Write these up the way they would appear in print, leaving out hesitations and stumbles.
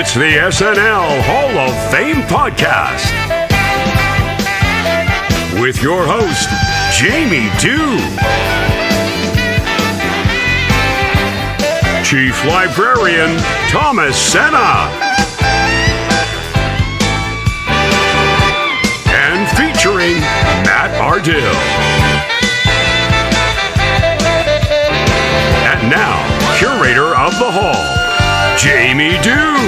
It's the SNL Hall of Fame podcast with your host, Jamie Dew, Chief Librarian Thomas Sena, and featuring Matt Ardill. And now, curator of the hall, Jamie Dew.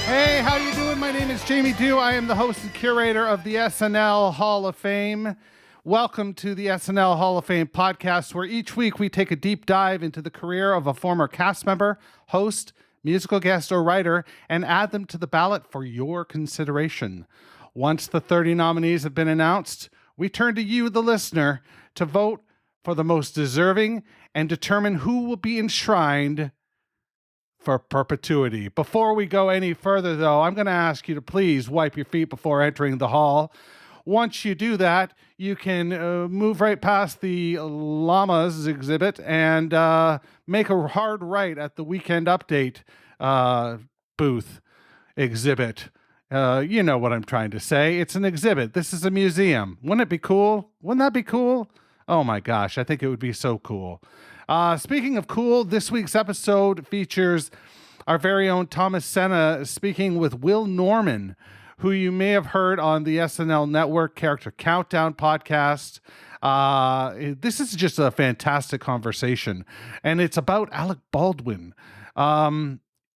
Hey, how you doing? My name is Jamie Dew. I am the host and curator of the SNL Hall of Fame. Welcome to the SNL Hall of Fame podcast, where each week we take a deep dive into the career of a former cast member, host, musical guest, or writer, and add them to the ballot for your consideration. Once the 30 nominees have been announced, we turn to you, the listener, to vote for the most deserving and determine who will be enshrined for perpetuity. Before we go any further, though, I'm going to ask you to please wipe your feet before entering the hall. Once you do that, you can move right past the llamas exhibit and make a hard right at the Weekend Update booth exhibit. You know what I'm trying to say. It's an exhibit. This is a museum. Wouldn't it be cool? Wouldn't that be cool? Oh my gosh, I think it would be so cool. Speaking of cool, this week's episode features our very own Thomas Sena speaking with Will Norman, who you may have heard on the SNL Network Character Countdown podcast. This is just a fantastic conversation, and it's about Alec Baldwin.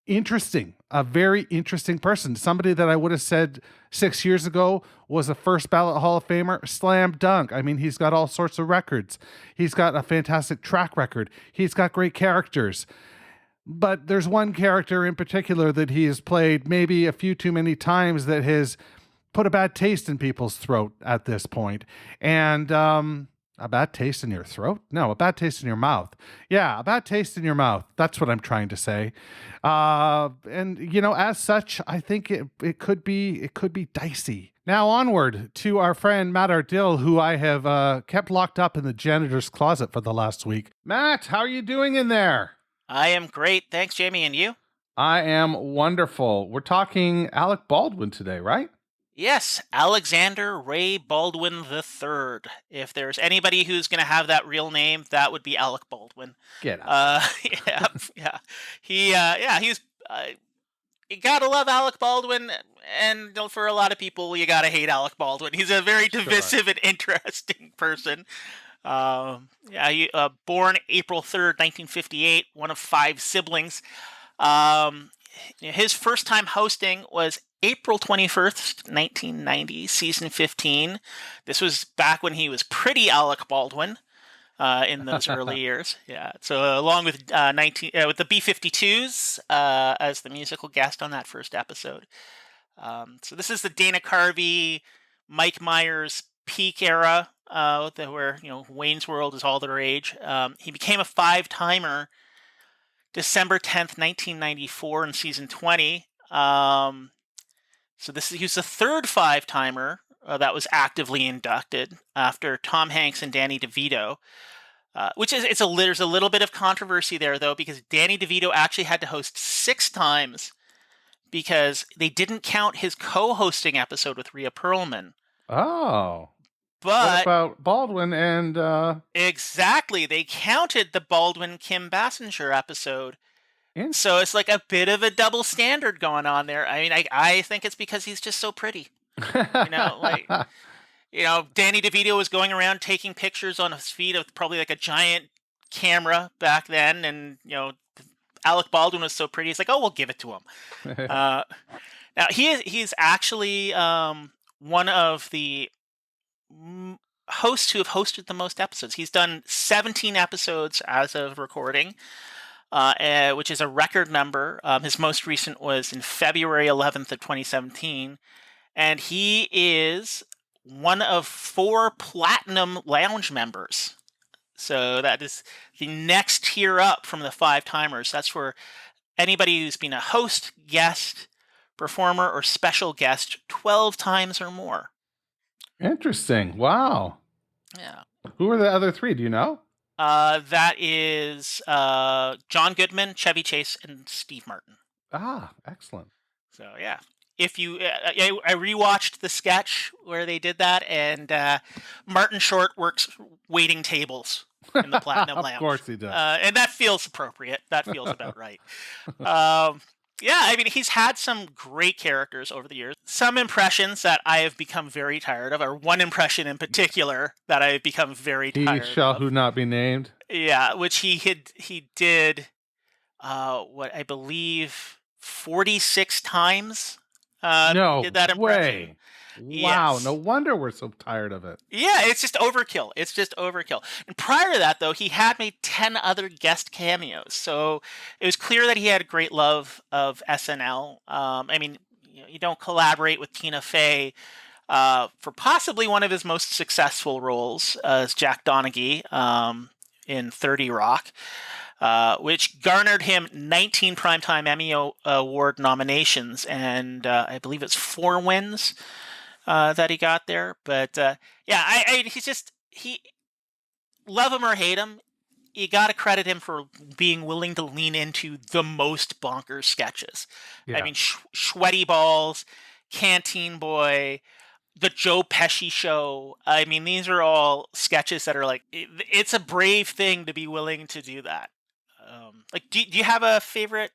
Interesting, a very interesting person. Somebody that I would have said 6 years ago was a first ballot Hall of Famer, slam dunk. I mean, he's got all sorts of records. He's got a fantastic track record. He's got great characters. But there's one character in particular that he has played maybe a few too many times that has put a bad taste in people's throat at this point. And a bad taste in your throat? No, a bad taste in your mouth. Yeah, a bad taste in your mouth. That's what I'm trying to say. And you know, as such, I think it could be dicey. Now onward to our friend Matt Ardill, who I have kept locked up in the janitor's closet for the last week. Matt, how are you doing in there? I am great. Thanks, Jamie. And you? I am wonderful. We're talking Alec Baldwin today, right? Yes, Alexander Ray Baldwin III. If there's anybody who's going to have that real name, that would be Alec Baldwin. Get out. Yeah. He's. You gotta love Alec Baldwin, and for a lot of people, you gotta hate Alec Baldwin. He's a very divisive and interesting person. He born April 3rd, 1958, one of 5 siblings. His first time hosting was April 21st, 1990, season 15. This was back when he was pretty Alec Baldwin in those early years. Yeah. So along with with the B-52s as the musical guest on that first episode. So this is the Dana Carvey, Mike Myers peak era. Where Wayne's World is all the rage. He became a 5-timer December 10th, 1994 in season 20. So he was the third 5-timer that was actively inducted after Tom Hanks and Danny DeVito. There's a little bit of controversy there though, because Danny DeVito actually had to host 6 times because they didn't count his co-hosting episode with Rhea Perlman. Oh. But what about Baldwin and... Exactly. They counted the Baldwin-Kim Basinger episod. So it's like a bit of a double standard going on there. I mean, I think it's because he's just so pretty. Danny DeVito was going around taking pictures on his feet with probably like a giant camera back then. And, Alec Baldwin was so pretty. He's like, oh, we'll give it to him. Now, he's actually one of the hosts who have hosted the most episodes. He's done 17 episodes as of recording, which is a record number. His most recent was in February 11th of 2017, and he is one of 4 platinum lounge members. So that is the next tier up from the 5-timers. That's for anybody who's been a host, guest, performer, or special guest 12 times or more. Interesting. Wow. Yeah. Who are the other 3? Do you know? That is John Goodman, Chevy Chase, and Steve Martin. Ah, excellent. So yeah, if you, I rewatched the sketch where they did that, and Martin Short works waiting tables in the Platinum Lounge. Of course he does. And that feels appropriate. That feels about right. Yeah, I mean, he's had some great characters over the years. Some impressions that I have become very tired of, or one impression in particular that I have become very tired of. He shall who not be named. Yeah, which he did, what I believe 46 times. No did that impression. way. Wow, Yes. no wonder we're so tired of it. Yeah, it's just overkill. It's just overkill. And prior to that, though, he had made 10 other guest cameos. So it was clear that he had a great love of SNL. I mean, you don't collaborate with Tina Fey for possibly one of his most successful roles as Jack Donaghy in 30 Rock, which garnered him 19 Primetime Emmy Award nominations, and I believe it's 4 wins that he got there. But yeah, he love him or hate him, you got to credit him for being willing to lean into the most bonkers sketches. Yeah. I mean, Sweaty Balls, Canteen Boy, the Joe Pesci Show. I mean, these are all sketches that are like, it's a brave thing to be willing to do that. Like, do you have a favorite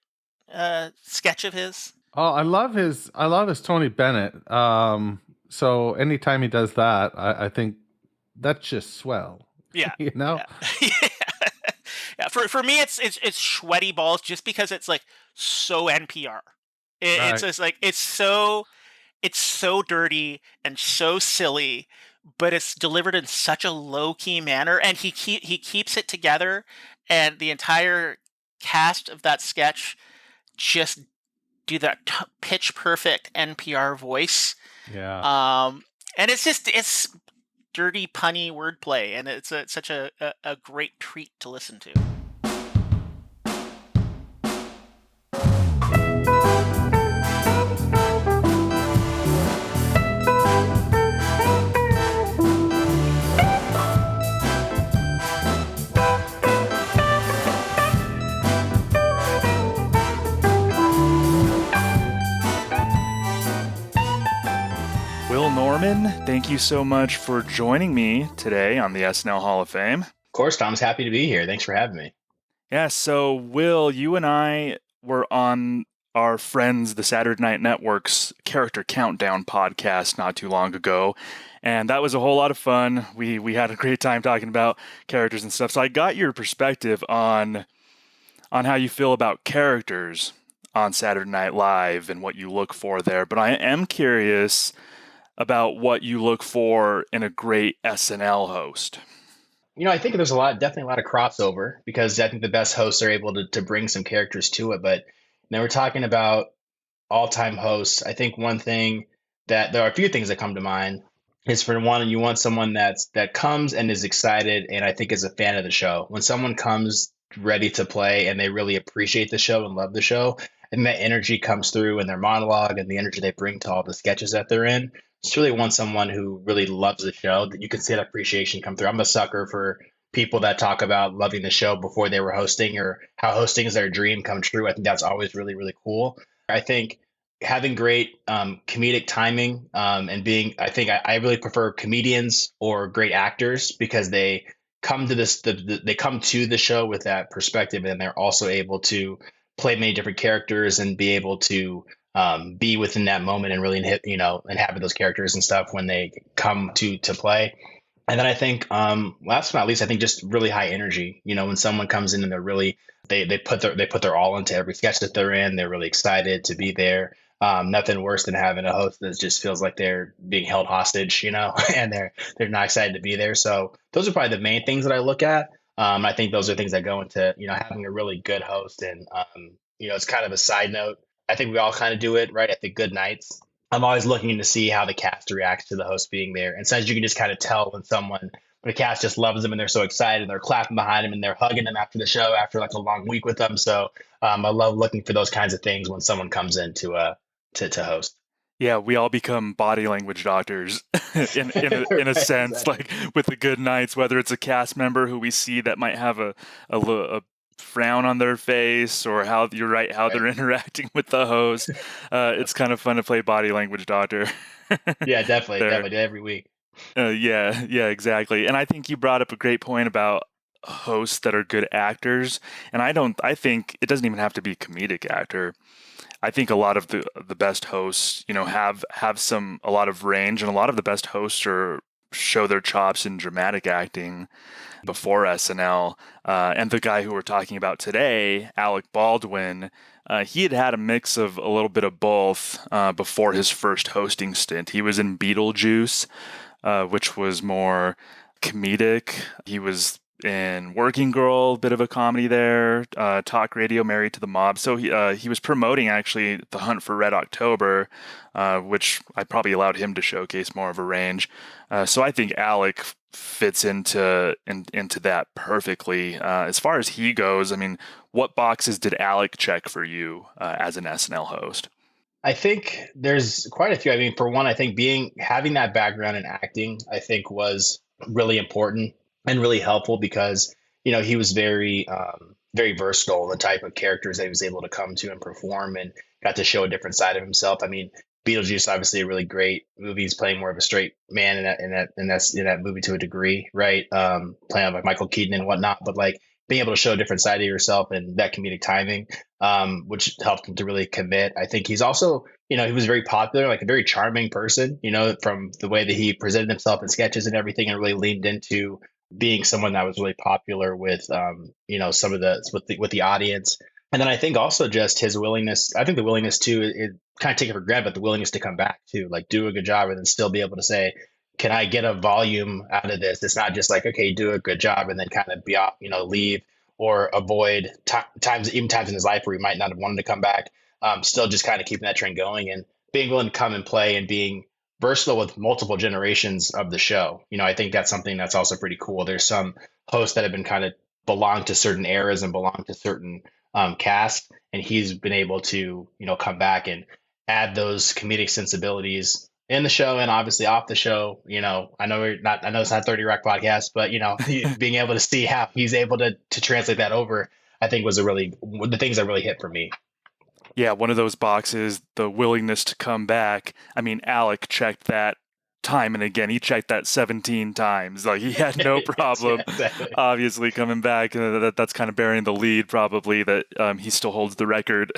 sketch of his? Oh, I love his Tony Bennett. So anytime he does that, I think that's just swell. Yeah. You know? Yeah. Yeah. For me, it's Sweaty Balls, just because it's like so NPR. Right. It's just like, it's so dirty and so silly, but it's delivered in such a low key manner, and he keeps it together, and the entire cast of that sketch just do that pitch perfect NPR voice. Yeah. And it's dirty punny wordplay, and it's such a great treat to listen to. Will Norman, thank you so much for joining me today on the SNL Hall of Fame. Of course, Tom's happy to be here. Thanks for having me. Yeah, so Will, you and I were on our friends, the Saturday Night Network's Character Countdown podcast not too long ago, and that was a whole lot of fun. We had a great time talking about characters and stuff. So I got your perspective on how you feel about characters on Saturday Night Live and what you look for there. But I am curious about what you look for in a great SNL host. You know, I think there's definitely a lot of crossover, because I think the best hosts are able to bring some characters to it. But now we're talking about all-time hosts. I think one thing that there are a few things that come to mind is, for one, you want someone that comes and is excited, and I think is a fan of the show. When someone comes ready to play and they really appreciate the show and love the show, and that energy comes through in their monologue and the energy they bring to all the sketches that they're in. It's really want someone who really loves the show, that you can see that appreciation come through. I'm a sucker for people that talk about loving the show before they were hosting, or how hosting is their dream come true. I think that's always really, really cool. I think having great comedic timing and being, I really prefer comedians or great actors, because they come to they come to the show with that perspective, and they're also able to play many different characters and be able to be within that moment and really inhabit those characters and stuff when they come to play. And then I think last but not least, I think just really high energy. You know, when someone comes in and they're really they put their all into every sketch that they're in. They're really excited to be there. Nothing worse than having a host that just feels like they're being held hostage, and they're not excited to be there. So those are probably the main things that I look at. I think those are things that go into having a really good host. And it's kind of a side note. I think we all kind of do it, right? At the good nights, I'm always looking to see how the cast reacts to the host being there. And sometimes you can just kind of tell when the cast just loves them and they're so excited and they're clapping behind them and they're hugging them after the show, after like a long week with them. So I love looking for those kinds of things when someone comes in to host. Yeah, we all become body language doctors in a Right, sense, exactly. like with the good nights, whether it's a cast member who we see that might have a frown on their face, or how you're right, how they're Right. interacting with the host. Yep. It's kind of fun to play body language doctor Yeah, definitely, there. definitely every week. Yeah, exactly. And I think you brought up a great point about hosts that are good actors. And I think it doesn't even have to be a comedic actor. I think a lot of the best hosts, have a lot of range, and a lot of the best hosts show their chops in dramatic acting before SNL. And the guy who we're talking about today, Alec Baldwin, he had a mix of a little bit of both before his first hosting stint. He was in Beetlejuice, which was more comedic. He was in Working Girl, bit of a comedy there. Talk Radio, Married to the Mob. So he was promoting actually The Hunt for Red October, which I probably allowed him to showcase more of a range. So I think Alec fits into that perfectly. As far as he goes, I mean, what boxes did Alec check for you as an SNL host? I think there's quite a few. I mean, for one, I think having that background in acting, I think was really important and really helpful because, he was very versatile in the type of characters that he was able to come to and perform and got to show a different side of himself. I mean, Beetlejuice, obviously a really great movie. He's playing more of a straight man in that movie to a degree, right? Playing like Michael Keaton and whatnot, but like being able to show a different side of yourself and that comedic timing, which helped him to really commit. I think he's also, he was very popular, like a very charming person, from the way that he presented himself in sketches and everything, and really leaned into being someone that was really popular with, some of with the audience. And then I think also just his willingness, I think the willingness to, it kind of take it for granted, but the willingness to come back to like do a good job and then still be able to say, can I get a volume out of this? It's not just like, okay, do a good job and then kind of be off, leave or avoid times in his life where he might not have wanted to come back. Still just kind of keeping that trend going and being willing to come and play and being versatile with multiple generations of the show. I think that's something that's also pretty cool. There's some hosts that have been kind of belong to certain eras and belong to certain casts, and he's been able to, come back and add those comedic sensibilities in the show and obviously off the show. I know it's not 30 Rock podcast, but being able to see how he's able to translate that over, I think was the things that really hit for me. Yeah, one of those boxes, the willingness to come back. I mean, Alec checked that time and again. He checked that 17 times. Like, he had no problem, Yes, yeah, exactly. obviously, coming back. That's kind of bearing the lead, probably, that he still holds the record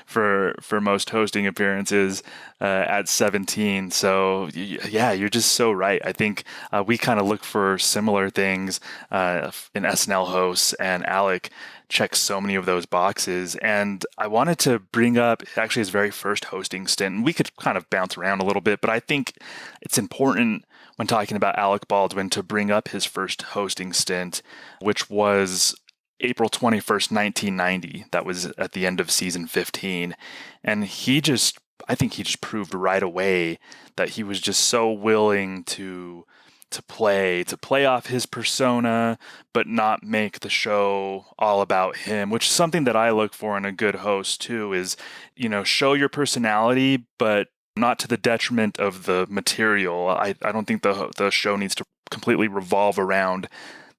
for most hosting appearances at 17. So, yeah, you're just so right. I think we kind of look for similar things in SNL hosts, and Alec checks so many of those boxes. And I wanted to bring up actually his very first hosting stint. And we could kind of bounce around a little bit, but I think it's important when talking about Alec Baldwin to bring up his first hosting stint, which was April 21st, 1990. That was at the end of season 15. And I think he just proved right away that he was just so willing to play off his persona, but not make the show all about him, which is something that I look for in a good host too, is, show your personality, but not to the detriment of the material. I don't think the show needs to completely revolve around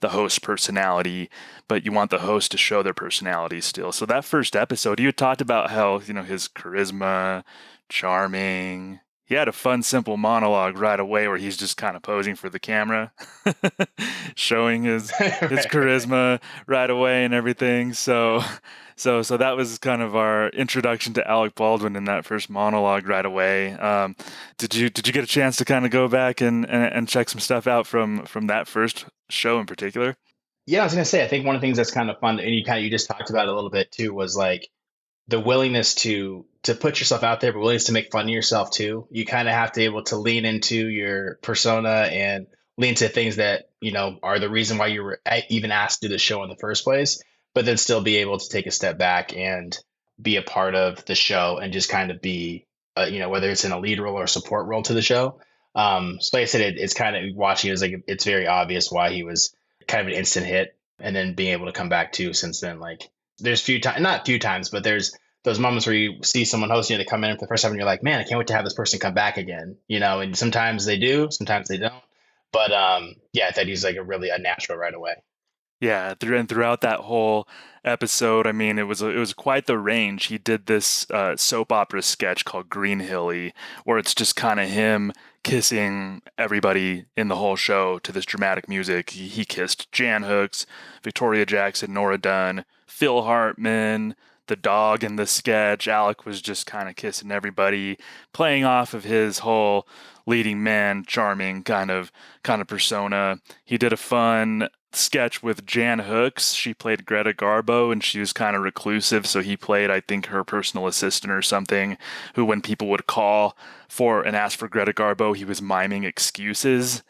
the host's personality, but you want the host to show their personality still. So that first episode, you had talked about how, his charisma, charming. He had a fun, simple monologue right away where he's just kind of posing for the camera, showing his charisma right away and everything. So that was kind of our introduction to Alec Baldwin in that first monologue right away. Did you get a chance to kind of go back and check some stuff out from that first show in particular? Yeah, I was gonna say, I think one of the things that's kind of fun, and you just talked about it a little bit too, was like the willingness to put yourself out there, but willingness to make fun of yourself too. You kind of have to be able to lean into your persona and lean into things that, are the reason why you were even asked to do the show in the first place, but then still be able to take a step back and be a part of the show and just kind of be, whether it's in a lead role or support role to the show. So like I said, it's kind of watching it, like, it's very obvious why he was kind of an instant hit, and then being able to come back too since then. Like, there's not few times, but there's those moments where you see someone hosting to come in for the first time and you're like, man, I can't wait to have this person come back again, and sometimes they do, sometimes they don't. But yeah, I thought he's like a natural right away. Yeah, and throughout that whole episode, I mean, it was quite the range. He did this soap opera sketch called Green Hilly, where it's just kind of him kissing everybody in the whole show to this dramatic music. He kissed Jan Hooks, Victoria Jackson, Nora Dunn, Phil Hartman, the dog in the sketch. Alec was just kind of kissing everybody, playing off of his whole leading man, charming kind of persona. He did a fun sketch with Jan Hooks. She played Greta Garbo, and she was kind of reclusive, so he played, I think, her personal assistant or something, who when people would call for and ask for Greta Garbo, he was miming excuses.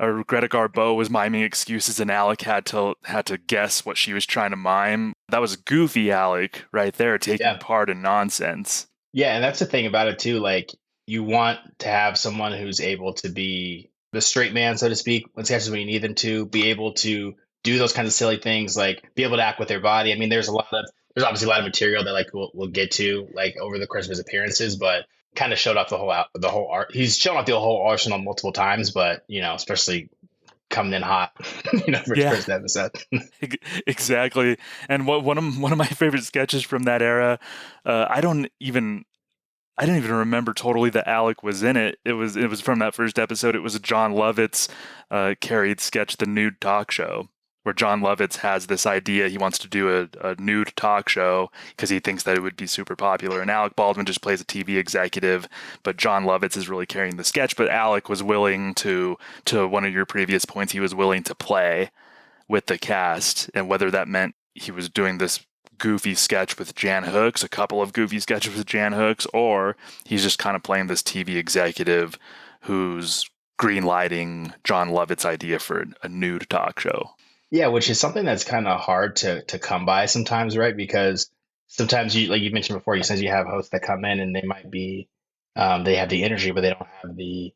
Or Greta Garbo was miming excuses, and Alec had to guess what she was trying to mime. That was goofy Alec right there, taking part in nonsense. Yeah, and that's the thing about it too. Like, you want to have someone who's able to be the straight man, so to speak, when sketches when you need them to, be able to do those kinds of silly things, like be able to act with their body. I mean, there's obviously a lot of material that like we'll get to like over the course of his appearances, but kind of showed off the whole art. He's shown off the whole arsenal multiple times, but especially coming in hot, for his first episode. Exactly. And one of my favorite sketches from that era, I didn't even remember totally that Alec was in it. It was from that first episode. It was a John Lovitz carried sketch, The Nude Talk Show, where John Lovitz has this idea. He wants to do a nude talk show because he thinks that it would be super popular. And Alec Baldwin just plays a TV executive, but John Lovitz is really carrying the sketch. But Alec was willing to one of your previous points, he was willing to play with the cast, and whether that meant he was doing this goofy sketch with Jan Hooks, a couple of goofy sketches with Jan Hooks, or he's just kind of playing this TV executive who's greenlighting John Lovitz's idea for a nude talk show. Yeah, which is something that's kind of hard to come by sometimes, right? Because sometimes you, like you mentioned before, you have hosts that come in and they might be, they have the energy, but they don't have the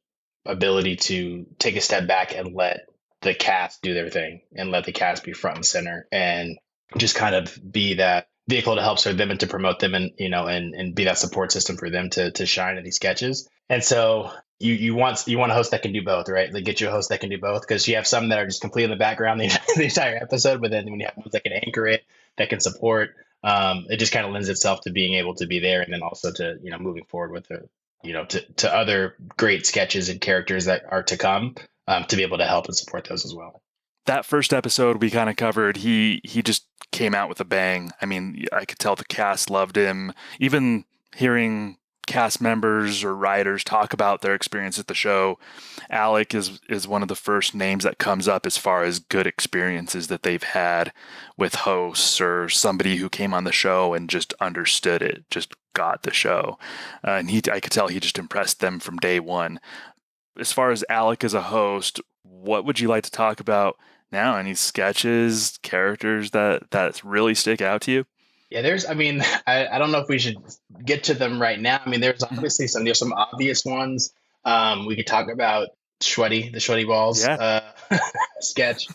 ability to take a step back and let the cast do their thing and let the cast be front and center and just kind of be that vehicle to help serve them and to promote them and and be that support system for them to shine in these sketches. And so you want a host that can do both, right? Like, get you a host that can do both, because you have some that are just completely in the background the entire episode, but then when you have ones that can anchor it, that can support, it just kind of lends itself to being able to be there, and then also to moving forward with to other great sketches and characters that are to come, to be able to help and support those as well. That first episode we kind of covered, he just came out with a bang. I mean, I could tell the cast loved him. Even hearing cast members or writers talk about their experience at the show, Alec is one of the first names that comes up as far as good experiences that they've had with hosts or somebody who came on the show and just understood it, just got the show. And I could tell he just impressed them from day one. As far as Alec as a host, what would you like to talk about now? Any sketches, characters that really stick out to you? Yeah, I don't know if we should get to them right now. I mean, there's obviously there's some obvious ones. We could talk about the Sweaty Balls sketch.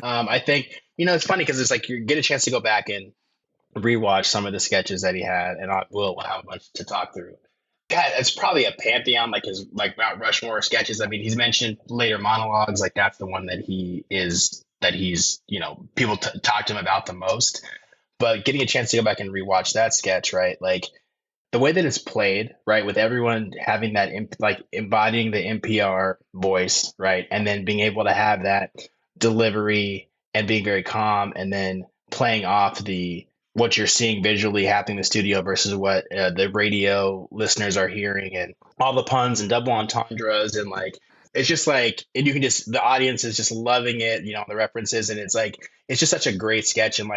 I think, it's funny because it's like you get a chance to go back and rewatch some of the sketches that he had, and we'll have a bunch to talk through. God, it's probably a pantheon, like his Mount Rushmore sketches. I mean, he's mentioned later monologues, like that's the one that he's people talk to him about the most. But getting a chance to go back and rewatch that sketch, right? Like the way that it's played, right, with everyone having that embodying the NPR voice, right, and then being able to have that delivery and being very calm, and then playing off what you're seeing visually happening in the studio versus what the radio listeners are hearing, and all the puns and double entendres, and it's just and you can the audience is just loving it, the references, and it's just such a great sketch, and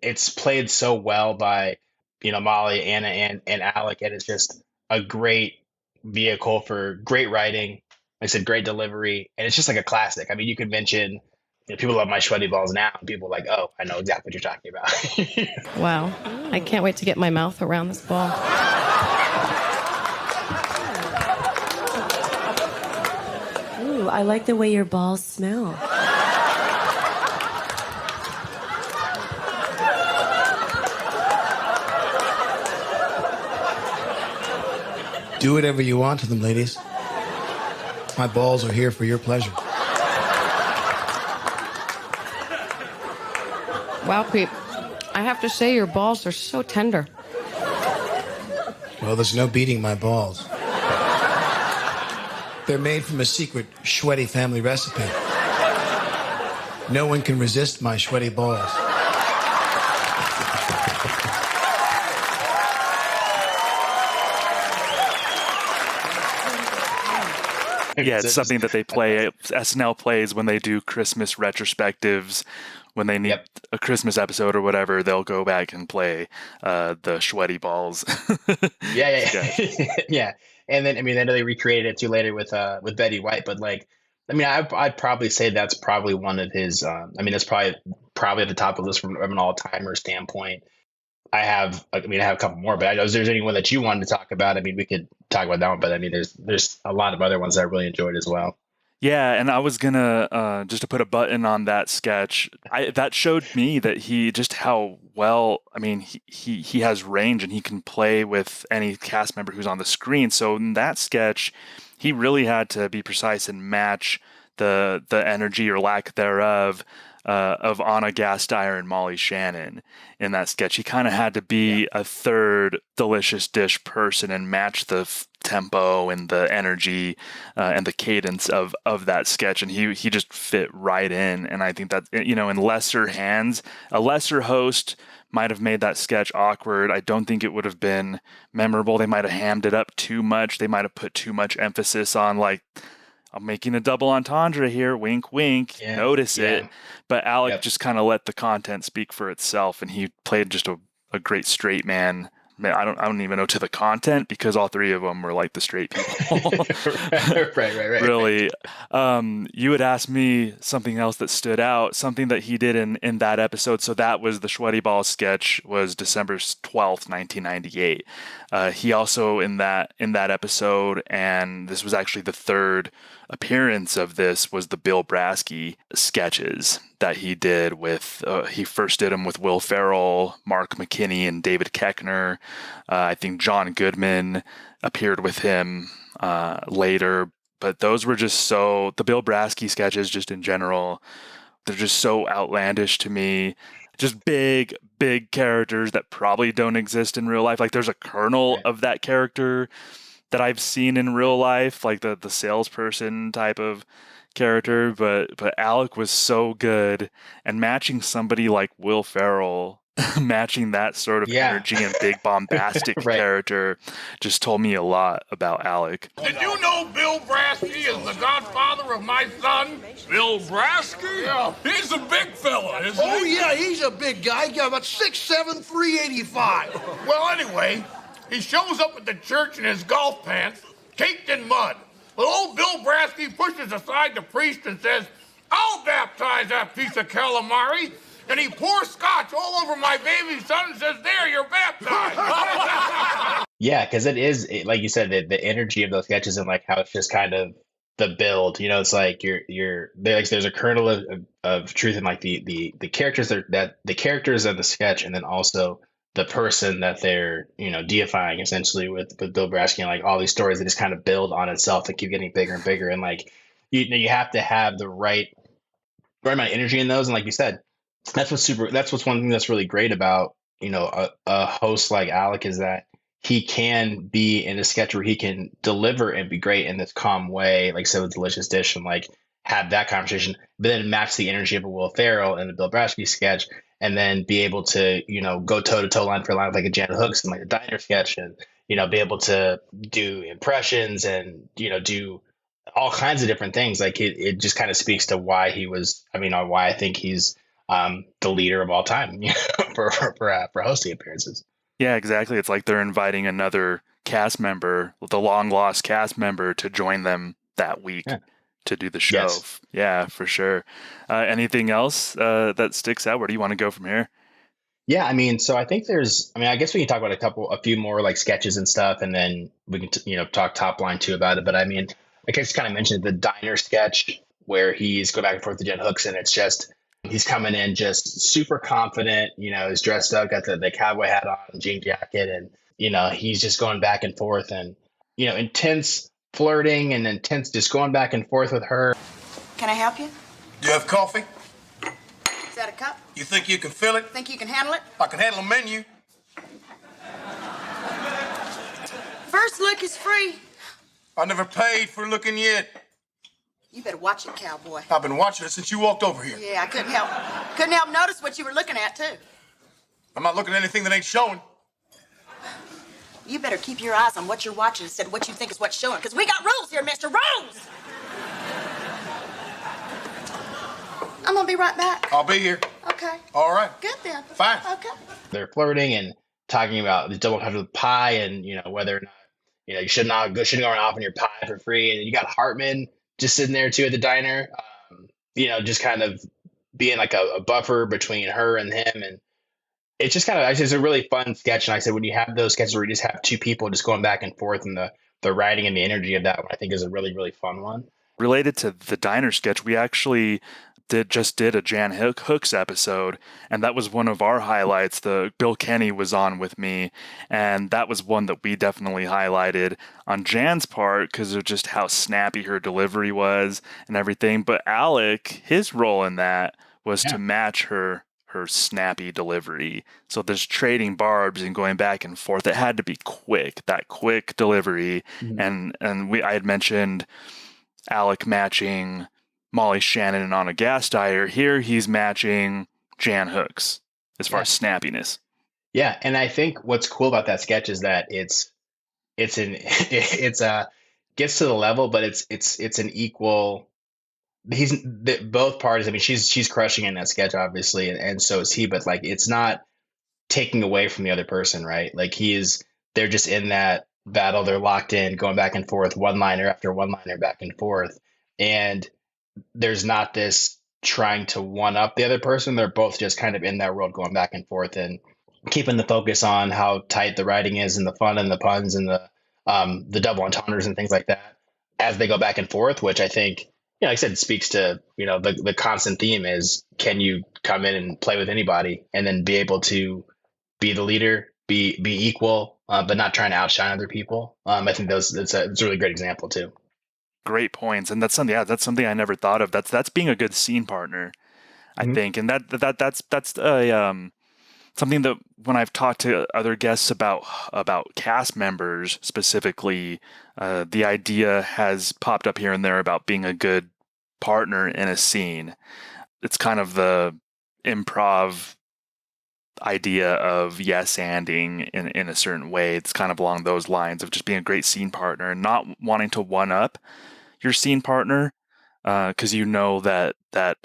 it's played so well by Molly, Anna, and Alec, and it's just a great vehicle for great writing. Like I said, great delivery, and it's just like a classic. I mean, you could mention people love My Sweaty Balls now, and people are like, oh, I know exactly what you're talking about. Wow. I can't wait to get my mouth around this ball. Ooh, I like the way your balls smell. Do whatever you want to them, ladies. My balls are here for your pleasure. Wow, Pete. I have to say your balls are so tender. Well, there's no beating my balls. They're made from a secret Schweddy family recipe. No one can resist my Schweddy balls. Yeah, it's something that they play. SNL plays when they do Christmas retrospectives. When they need a Christmas episode or whatever, they'll go back and play the Schweddy balls. Yeah. And then, I mean, I know they recreated it too later with Betty White, but like, I mean, I'd probably say that's probably one of his. I mean, that's probably at the top of the list from an all-timer standpoint. I have a couple more, but I know if there's anyone that you wanted to talk about, I mean, we could talk about that one, but I mean, there's a lot of other ones that I really enjoyed as well. Yeah, and I was gonna just to put a button on that sketch. That showed me that he just how well. I mean, he has range and he can play with any cast member who's on the screen. So in that sketch, he really had to be precise and match the energy or lack thereof of Anna Gasteyer and Molly Shannon in that sketch. He kind of had to be a third delicious dish person and match the tempo and the energy and the cadence of that sketch, and he just fit right in. And I think that, you know, in lesser hands, a lesser host might have made that sketch awkward. I don't think it would have been memorable. They might have hammed it up too much. They might have put too much emphasis on, like, I'm making a double entendre here, wink, wink, notice it. But Alec just kind of let the content speak for itself, and he played just a great straight man. Man, I don't even know to the content, because all three of them were like the straight people. Right. Really. You had asked me something else that stood out, something that he did in that episode. So that was the Schweddy Ball sketch, was December 12th, 1998. He also in that episode, and this was actually the third appearance of this, was the Bill Brasky sketches that he did with, he first did them with Will Ferrell, Mark McKinney, and David Koechner. I think John Goodman appeared with him later, but those were just the Bill Brasky sketches just in general, they're just so outlandish to me. Just big characters that probably don't exist in real life. Like, there's a kernel of that character that I've seen in real life, like the salesperson type of character, but Alec was so good, and matching somebody like Will Ferrell, matching that sort of energy and big bombastic character, just told me a lot about Alec. Did you know Bill Brasky is the godfather of my son? Bill Brasky? Yeah, he's a big fella, isn't he? Oh, yeah, he's a big guy. He's got about 6'7", 385. Well, anyway, he shows up at the church in his golf pants, caked in mud. Well, old Bill Brasky pushes aside the priest and says, "I'll baptize that piece of calamari." And he pours scotch all over my baby son and says, "There, you're baptized." Yeah, because it is, like you said, the energy of those sketches and like how it's just kind of the build. You know, it's like there's a kernel of truth in like the characters that the characters of the sketch, and then also the person that they're, you know, deifying essentially with Bill Brasky, and like all these stories that just kind of build on itself that keep getting bigger and bigger. And like you have to have the right amount of energy in those. And like you said, that's what's one thing that's really great about, you know, a host like Alec, is that he can be in a sketch where he can deliver and be great in this calm way, like so with Delicious Dish, and like have that conversation, but then match the energy of a Will Ferrell in the Bill Brasky sketch, and then be able to, you know, go toe to toe, line for line with like a Janet Hooks and like a diner sketch, and, you know, be able to do impressions and, you know, do all kinds of different things. Like it just kind of speaks to why why I think he's the leader of all time, you know, for hosting appearances. Yeah, exactly. It's like they're inviting another cast member, the long lost cast member, to join them that week to do the show. Yes. Yeah, for sure. Anything else that sticks out? Where do you want to go from here? Yeah, I mean, so I think I guess we can talk about a few more like sketches and stuff, and then we can, talk top line too about it. But I mean, I guess kind of mentioned the diner sketch where he's going back and forth to Jen Hooks, and it's just, he's coming in just super confident, he's dressed up, got the cowboy hat on, jean jacket, and, he's just going back and forth. And intense flirting and intense just going back and forth with her. Can I help you? Do you have coffee? Is that a cup? You think you can fill it? Think you can handle it? I can handle a menu. First look is free. I never paid for looking yet. You better watch it, cowboy. I've been watching it since you walked over here. Yeah, I couldn't help notice what you were looking at, too. I'm not looking at anything that ain't showing. You better keep your eyes on what you're watching instead of what you think is what's showing, because we got rules here, Mr. Rules! I'm gonna be right back. I'll be here. Okay. All right. Good then. Fine. Okay. They're flirting and talking about the double cut of the pie and, whether or not, you shouldn't go around offering your pie for free. And you got Hartman just sitting there too at the diner, just kind of being like a buffer between her and him. And it's just it's a really fun sketch. And I said, when you have those sketches where you just have two people just going back and forth, and the writing and the energy of that one, I think is a really, really fun one. Related to the diner sketch, we actually did a Jan Hooks episode, and that was one of our highlights. The Bill Kenny was on with me, and that was one that we definitely highlighted on Jan's part because of just how snappy her delivery was and everything. But Alec, his role in that was to match her snappy delivery. So there's trading barbs and going back and forth. It had to be quick, that quick delivery. Mm-hmm. And I had mentioned Alec matching Molly Shannon on a gas dyer. Here he's matching Jan Hooks as far as snappiness. Yeah, and I think what's cool about that sketch is that it's gets to the level, but it's an equal. Both parties. I mean, she's crushing in that sketch, obviously, and so is he. But like, it's not taking away from the other person, right? Like they're just in that battle. They're locked in, going back and forth, one liner after one liner, back and forth, and there's not this trying to one up the other person. They're both just kind of in that world going back and forth and keeping the focus on how tight the writing is and the fun and the puns and the double entendres and things like that as they go back and forth, which I think, like I said, it speaks to, the constant theme is, can you come in and play with anybody and then be able to be the leader, be equal, but not trying to outshine other people. I think it's a really great example too. Great points, and that's something I never thought of. That's being a good scene partner, I think, and that's something that when I've talked to other guests about cast members specifically, the idea has popped up here and there about being a good partner in a scene. It's kind of the improv idea of yes-anding in a certain way. It's kind of along those lines of just being a great scene partner and not wanting to one up your scene partner, because that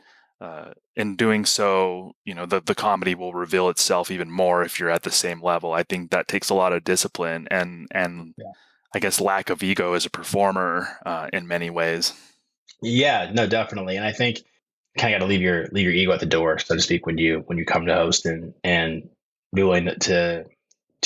in doing so, the comedy will reveal itself even more if you're at the same level. I think that takes a lot of discipline and I guess lack of ego as a performer in many ways. Yeah, no, definitely. And I think you kind of got to leave your ego at the door, so to speak, when you come to host and be willing to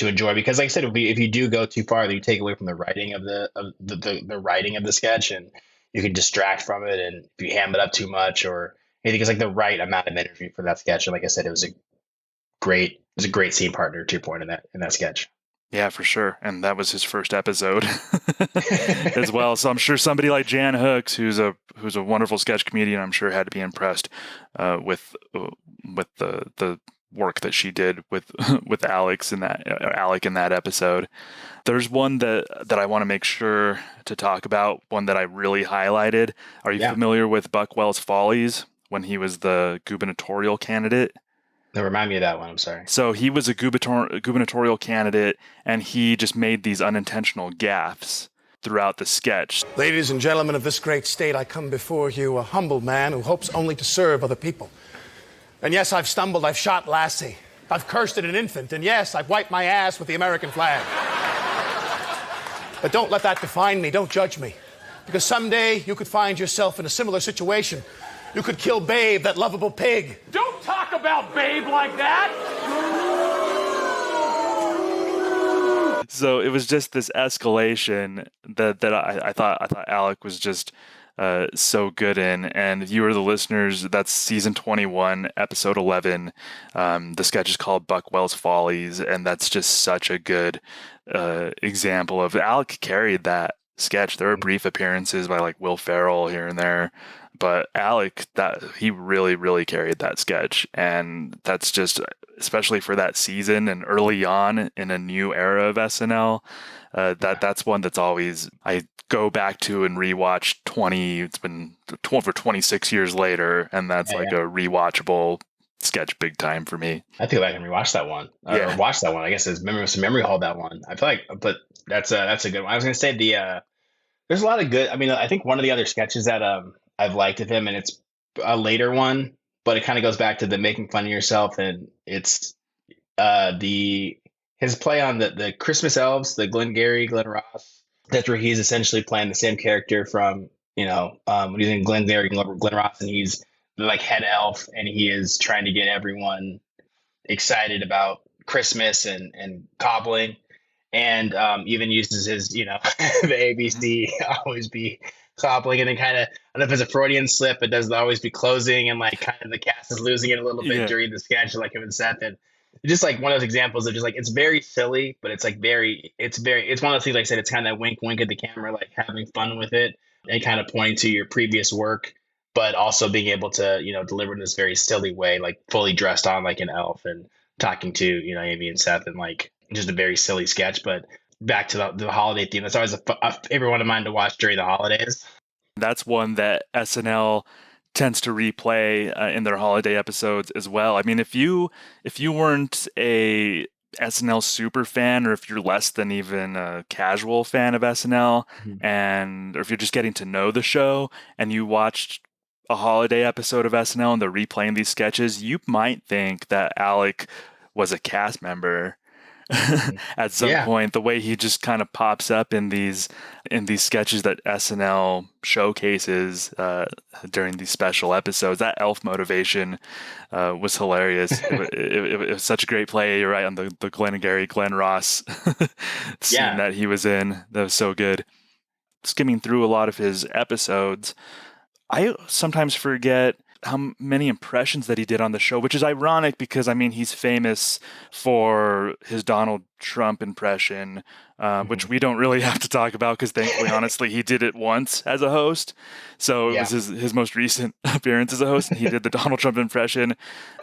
enjoy, because like I said, if you do go too far, you take away from the writing of the writing of the sketch, and you can distract from it. And if you ham it up too much, or anything, it's like the right amount of energy for that sketch. And like I said, it was a great scene partner, to your point, in that sketch. Yeah, for sure. And that was his first episode as well. So I'm sure somebody like Jan Hooks, who's a wonderful sketch comedian, I'm sure had to be impressed with the work that she did with Alec in that episode. There's one that I want to make sure to talk about, one that I really highlighted. Are you familiar with Buckwell's Follies, when he was the gubernatorial candidate? No, remind me of that one. I'm sorry. So he was a gubernatorial candidate, and he just made these unintentional gaffes throughout the sketch. Ladies and gentlemen of this great state, I come before you, a humble man who hopes only to serve other people. And yes, I've stumbled, I've shot Lassie, I've cursed at an infant, and yes, I've wiped my ass with the American flag. But don't let that define me, don't judge me. Because someday you could find yourself in a similar situation. You could kill Babe, that lovable pig. Don't talk about Babe like that! So it was just this escalation that I thought Alec was just so good in. And if you are the listeners, that's season 21, episode 11. The sketch is called Buckwell's Follies, and that's just such a good example of Alec carried that sketch. There were brief appearances by like Will Ferrell here and there, but Alec, that he really, really carried that sketch. And that's just, especially for that season and early on in a new era of SNL, that's one that's always, I go back to and rewatch it's been over 26 years later, and that's a rewatchable sketch big time for me. I have to go back and rewatch that one. Or watch that one. I guess it's memory hall, that one. I feel like, but that's a good one. I was going to say there's a lot of good, I mean, I think one of the other sketches that I've liked of him, and it's a later one, but it kind of goes back to the making fun of yourself, and it's his play on the Christmas elves, the Glenn Ross. That's where he's essentially playing the same character from, when he's in Glenn Ross, and he's like head elf, and he is trying to get everyone excited about Christmas and cobbling, and even uses his, the ABC always be cobbling, and then kind of, I don't know if it's a Freudian slip, but does always be closing, and like kind of the cast is losing it a little bit during the sketch, like him and Seth. And just like one of those examples of just like, it's very silly, but it's like it's one of those things, like I said, it's kind of wink at the camera, like having fun with it and kind of pointing to your previous work, but also being able to, deliver in this very silly way, like fully dressed on like an elf and talking to, Amy and Seth, and like just a very silly sketch. But back to the holiday theme, that's always a favorite one of mine to watch during the holidays. That's one that SNL tends to replay in their holiday episodes as well. I mean, if you weren't a SNL super fan, or if you're less than even a casual fan of SNL, or if you're just getting to know the show and you watched a holiday episode of SNL and they're replaying these sketches, you might think that Alec was a cast member at some point. The way he just kind of pops up in these sketches that SNL showcases during these special episodes, that elf motivation was hilarious. It was such a great play. You're right on the Glenn Ross scene that he was in. That was so good. Skimming through a lot of his episodes, I sometimes forget how many impressions that he did on the show, which is ironic because, I mean, he's famous for his Donald Trump impression, which we don't really have to talk about because, thankfully, honestly, he did it once as a host. So it was his most recent appearance as a host, and he did the Donald Trump impression.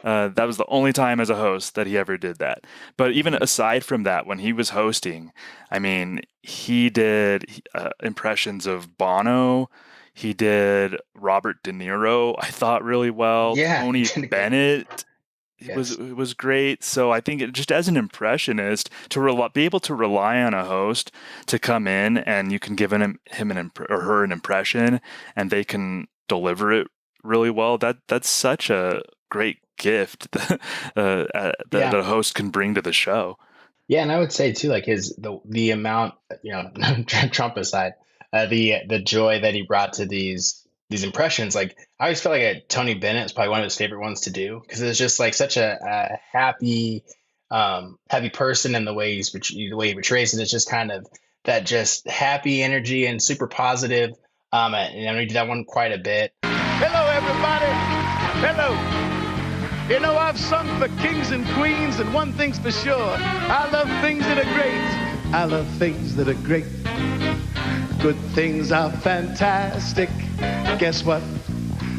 That was the only time as a host that he ever did that. But even aside from that, when he was hosting, I mean, he did impressions of Bono. He did Robert De Niro, I thought, really well. Tony Bennett was great. So I think just as an impressionist, to be able to rely on a host to come in and you can give him or her an impression and they can deliver it really well, that's such a great gift that a host can bring to the show. Yeah, and I would say too, like the amount, Trump aside, the joy that he brought to these impressions. Like, I always felt like Tony Bennett is probably one of his favorite ones to do, because it's just like such a happy person, and the way he portrays it, it's just kind of that just happy energy and super positive. And we did that one quite a bit. Hello, everybody. Hello. I've sung for kings and queens, and one thing's for sure: I love things that are great. I love things that are great. Good things are fantastic. Guess what?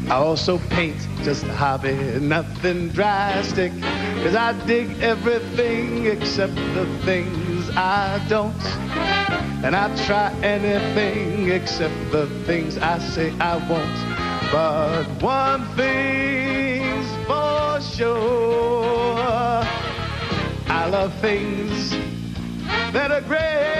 I also paint, just a hobby, nothing drastic. 'Cause I dig everything except the things I don't. And I try anything except the things I say I won't. But one thing's for sure: I love things that are great.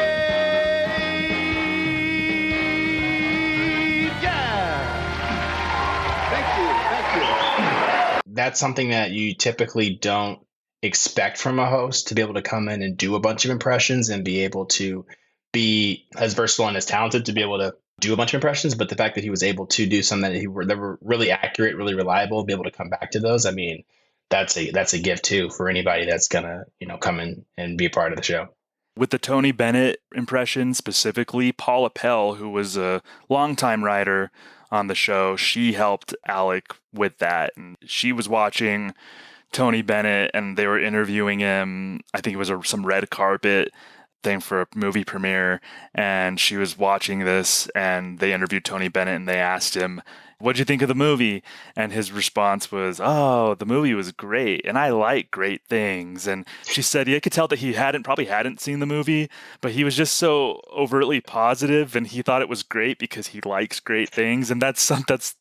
That's something that you typically don't expect from a host, to be able to come in and do a bunch of impressions and be able to be as versatile and as talented to be able to do a bunch of impressions. But the fact that he was able to do something that were really accurate, really reliable, be able to come back to those, I mean, that's a gift too for anybody that's gonna, come in and be a part of the show. With the Tony Bennett impression specifically, Paul Appel, who was a longtime writer on the show, she helped Alec with that. And she was watching Tony Bennett and they were interviewing him. I think it was some red carpet thing for a movie premiere. And she was watching this and they interviewed Tony Bennett and they asked him, "What'd you think of the movie?" And his response was, "Oh, the movie was great. And I like great things." And she said, you could tell that he probably hadn't seen the movie, but he was just so overtly positive and he thought it was great because he likes great things. And that's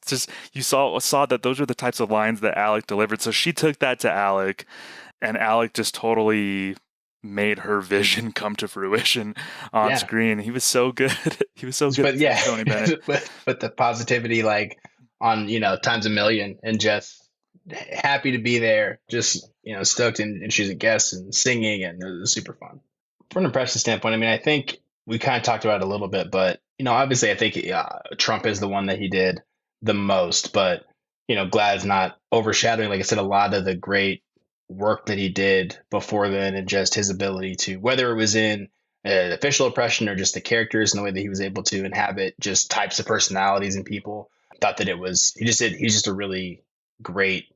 just, you saw that those are the types of lines that Alec delivered. So she took that to Alec and Alec just totally made her vision come to fruition on screen. He was so good. He was so good. But yeah, Tony Bennett. with the positivity like on, times a million, and just happy to be there, just, stoked. And she's a guest and singing, and it was super fun. From an impression standpoint, I mean, I think we kind of talked about it a little bit, but, obviously I think Trump is the one that he did the most, but, glad it's not overshadowing, like I said, a lot of the great work that he did before then, and just his ability to, whether it was in official impression or just the characters and the way that he was able to inhabit just types of personalities and people. Thought that he's just a really great,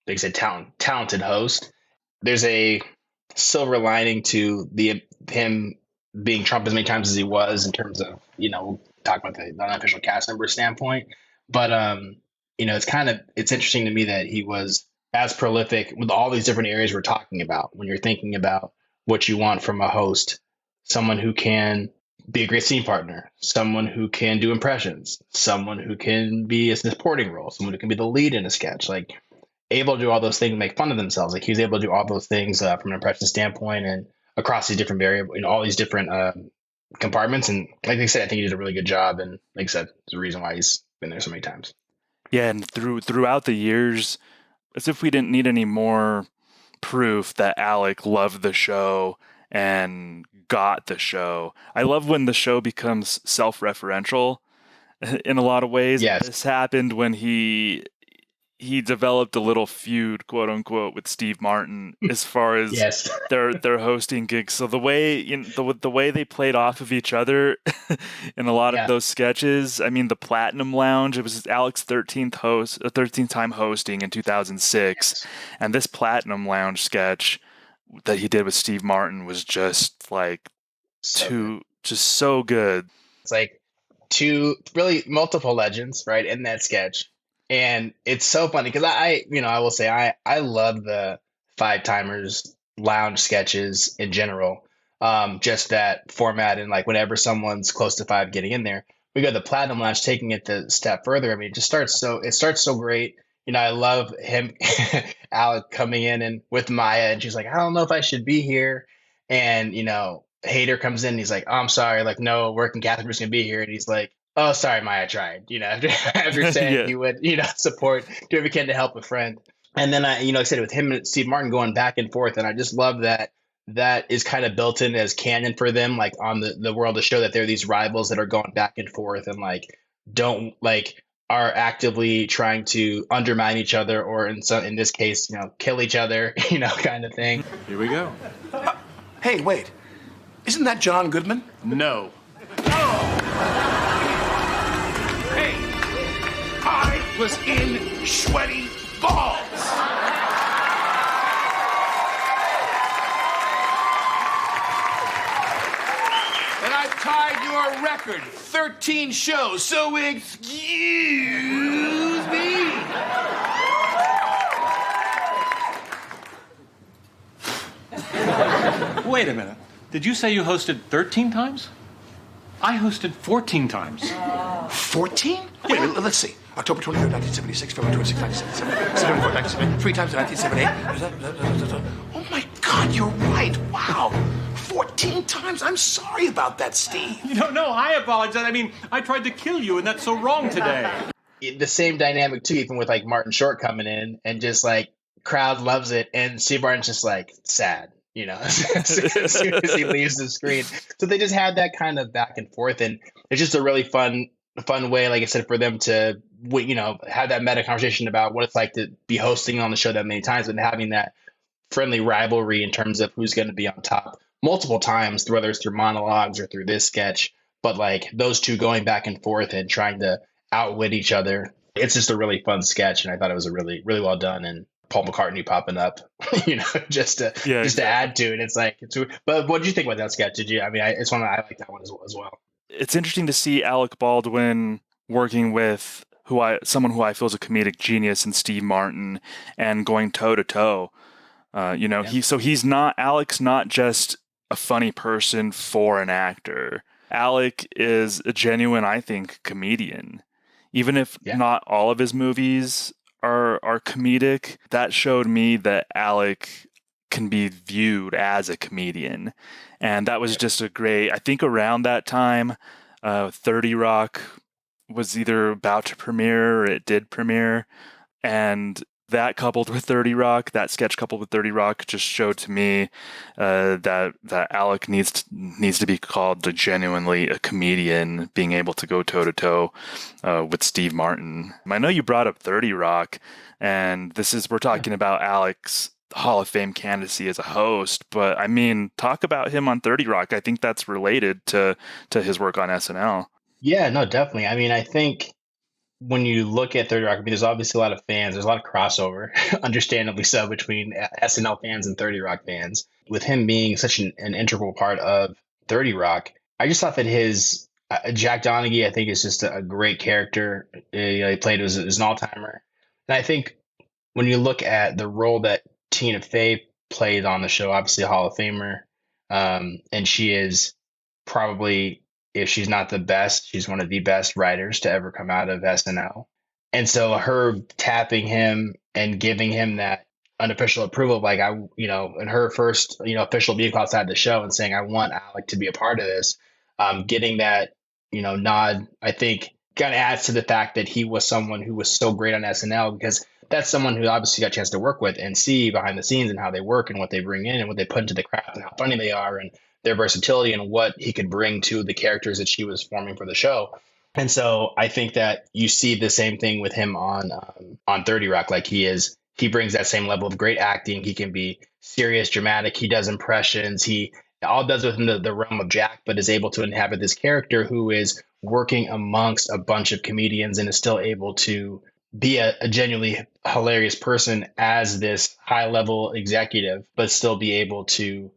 like I said, talented host. There's a silver lining to him being Trump as many times as he was, in terms of, we'll talk about the unofficial cast member standpoint, but it's interesting to me that he was as prolific with all these different areas we're talking about. When you're thinking about what you want from a host, someone who can be a great scene partner, someone who can do impressions, someone who can be a supporting role, someone who can be the lead in a sketch, like able to do all those things, make fun of themselves. Like he was able to do all those things from an impression standpoint and across these different variables, all these different compartments. And like I said, I think he did a really good job. And like I said, it's the reason why he's been there so many times. Yeah, and throughout the years, as if we didn't need any more proof that Alec loved the show and got the show. I love when the show becomes self-referential in a lot of ways. Yes. This happened when he developed a little feud, quote unquote, with Steve Martin as far as their hosting gigs. So the way the way they played off of each other in a lot of those sketches. I mean, the Platinum Lounge, it was Alec's 13th time hosting in 2006, and this Platinum Lounge sketch that he did with Steve Martin was just like so good. It's like two really multiple legends, right, in that sketch. And it's so funny because I will say I love the Five Timers Lounge sketches in general. Just that format, and like whenever someone's close to five getting in there, we go to the Platinum Lounge, taking it the step further. I mean, it starts so great. I love him, Alec coming in and with Maya, and she's like, I don't know if I should be here. And, Hader comes in and he's like, oh, I'm sorry. Like, no, working Catherine was going to be here. And he's like, oh, sorry, Maya, I tried, after saying you would, support, do every can to help a friend. And then like I said, with him and Steve Martin going back and forth. And I just love that is kind of built in as canon for them, like on the world, to show that they're these rivals that are going back and forth and are actively trying to undermine each other, or in this case, kill each other, kind of thing. Here we go. Hey, wait. Isn't that John Goodman? No. Hey, I was in sweaty balls. And I've tied your record, 13 shows, so excuse me. Wait a minute. Did you say you hosted 13 times? I hosted 14 times. 14? Wait, let's see. October 23rd, 1976, February 26th, 1977, September 4th, 1978, 3 times in 1978. Oh my God, you're right. Wow. 14 times? I'm sorry about that, Steve. No, I apologize. I mean, I tried to kill you, and that's so wrong today. The same dynamic, too, even with like Martin Short coming in and just like crowd loves it. And Steve Martin's just like sad. As soon as he leaves the screen. So they just had that kind of back and forth, and it's just a really fun way, like I said, for them to, have that meta conversation about what it's like to be hosting on the show that many times, and having that friendly rivalry in terms of who's going to be on top multiple times, whether it's through monologues or through this sketch. But like those two going back and forth and trying to outwit each other. It's just a really fun sketch, and I thought it was a really, really well done. And Paul McCartney popping up, just to add to it. It's like, but what did you think about that sketch? Did you? I mean, I like that one as well. It's interesting to see Alec Baldwin working with someone who I feel is a comedic genius in Steve Martin, and going toe to toe. Alec's not just a funny person for an actor. Alec is a genuine, I think, comedian. Even if not all of his movies are comedic, that showed me that Alec can be viewed as a comedian. And that was just a great, I think around that time, 30 Rock was either about to premiere or it did premiere. And that coupled with 30 Rock, that sketch coupled with 30 Rock, just showed to me that Alec needs to be called genuinely a comedian, being able to go toe to toe with Steve Martin. I know you brought up 30 Rock, and we're talking about Alec's Hall of Fame candidacy as a host, but I mean, talk about him on 30 Rock. I think that's related to his work on SNL. Yeah, no, definitely. I mean, I think when you look at 30 Rock, I mean, there's obviously a lot of fans. There's a lot of crossover, understandably so, between SNL fans and 30 Rock fans. With him being such an integral part of 30 Rock, I just thought that his Jack Donaghy, I think, is just a great character. He played as an all-timer. And I think when you look at the role that Tina Fey played on the show, obviously a Hall of Famer, and she is probably, if she's not the best, she's one of the best writers to ever come out of SNL. And so her tapping him and giving him that unofficial approval, like in her first, official vehicle outside the show, and saying, I want Alec to be a part of this, getting that, nod, I think kind of adds to the fact that he was someone who was so great on SNL, because that's someone who obviously got a chance to work with and see behind the scenes and how they work and what they bring in and what they put into the craft and how funny they are and their versatility and what he could bring to the characters that she was forming for the show. And so I think that you see the same thing with him on 30 Rock. Like he brings that same level of great acting. He can be serious, dramatic. He does impressions. He all does within the realm of Jack, but is able to inhabit this character who is working amongst a bunch of comedians and is still able to be a genuinely hilarious person as this high level executive, but still be able to